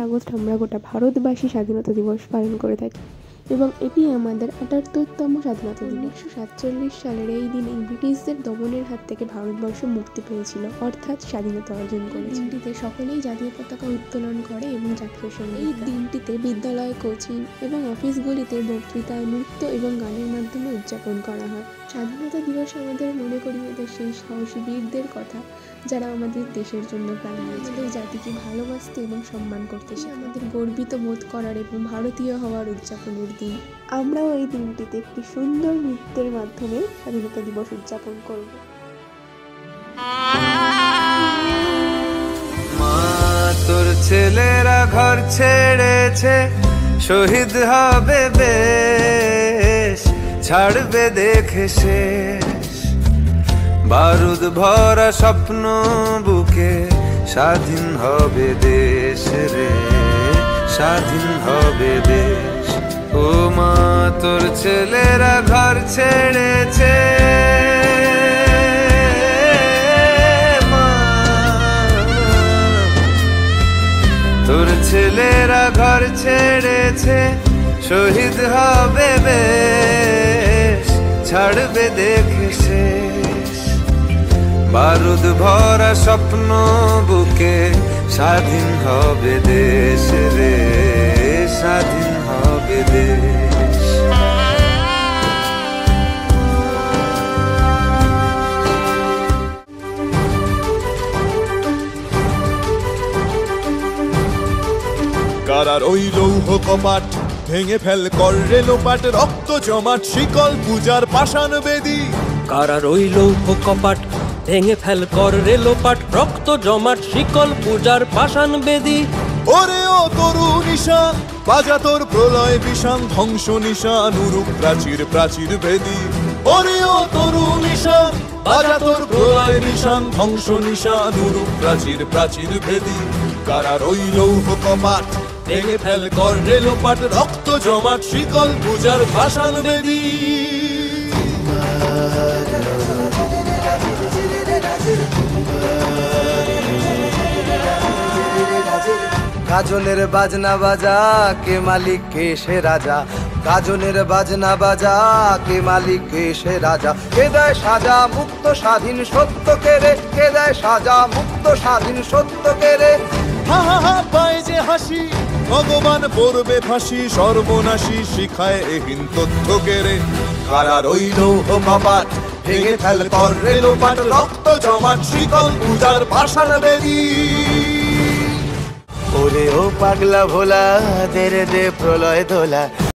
August আমরা গোটা ভারতবাসী স্বাধীনতা দিবস পালন করে থাকি এবং এটি আমাদের ৭৮তম স্বাধীনতা দিবস। ১৯৪৭ সালের এই দিনে ব্রিটিশদের দমনের হাত থেকে ভারতবর্ষ মুক্তি পেয়েছিল, অর্থাৎ স্বাধীনতা অর্জন করে। দিনটিতে সকলেই জাতীয় পতাকা উত্তোলন করে এবং জাতীয় সঙ্গীত। এই দিনটিতে বিদ্যালয়, কোচিং এবং অফিসগুলিতে বক্তৃতা, নৃত্য এবং গানের মাধ্যমে উদযাপন করা হয়। স্বাধীনতা দিবস আমাদের মনে করিয়ে দেয় সেই সাহসী বীরদের কথা যারা আমাদের দেশের জন্য প্রাণ দিয়েছে, আমাদের জাতিকে ভালোবাসতে এবং সম্মান করতে, সে আমাদের গর্বিত বোধ করার এবং ভারতীয় হওয়ার উদযাপনের দিন। আমরাও এই দিনটিতে একটি সুন্দর নৃত্যের মাধ্যমে স্বাধীনতা দিবস উদযাপন করব। মা তোর ছেলেরা ঘর ছেড়েছে, শহীদ হবে বেশ, ছাড়বে দেখে শেষ বারুদ ভরা স্বপ্ন বুকে, স্বাধীন হবে দেশ রে, স্বাধীন হবে দেশ। ও মা তোর ছেলেরা ঘর ছেড়েছে, তোর ছেলেরা ঘর ছেড়েছে, শহীদ হবে বেশ, ছাড়বে দেখে শেষ বারুদ ভরা স্বপ্ন বুকে, স্বাধীন হবে দেশ রে, স্বাধীন হবে দেশ। কারার ওই লৌহ কপাট ভেঙে ফেল কর রে লোপাট, রক্ত জমাট শিকল পূজার পাষাণ বেদী। কারার ওই লৌহ কপাট ভেঙে ফেল কর রে লোপাট, রক্ত জমাট শিকল পূজার পাষাণ বেদী। ওরে ও তরু নিশান, বাজা তোর প্রলয় বিষান, ধ্বংস নিশান উরুপ প্রাচীর প্রাচীর ভেদী। ওরে ও তরু নিশান, বাজা তোর প্রলয় নিশান, ধ্বংস নিশান উরুপ প্রাচীর প্রাচীর ভেদী। কারার ওই লৌহ কপাট ভেঙে ফেল কর রে লোপাট, রক্ত জমাট শিকল পূজার ভাষান বেদী। গাজনের বাজনা বাজা, কে মালিক কে সে রাজা, গাজনের বাজনা বাজা, কে মালিক কে সে রাজা। কে দেয় সাজা মুক্ত স্বাধীন সত্য কেড়ে, কে দেয় সাজা মুক্ত স্বাধীন সত্য কেড়ে। হা হা হা পায় যে হাসি, ভগবান পড়বে ফাঁসি, সর্বনাশী শিখায় এহীন তথ্য কেড়ে। কারার ওই লৌহ কপাট ভেঙে ফেল কর রে লোপাট, রক্ত জমাট শিকল পূজার পাষাণ বেদী। ওরে ও পাগলা ভোলা, দে রে দে প্রলয় দোলা।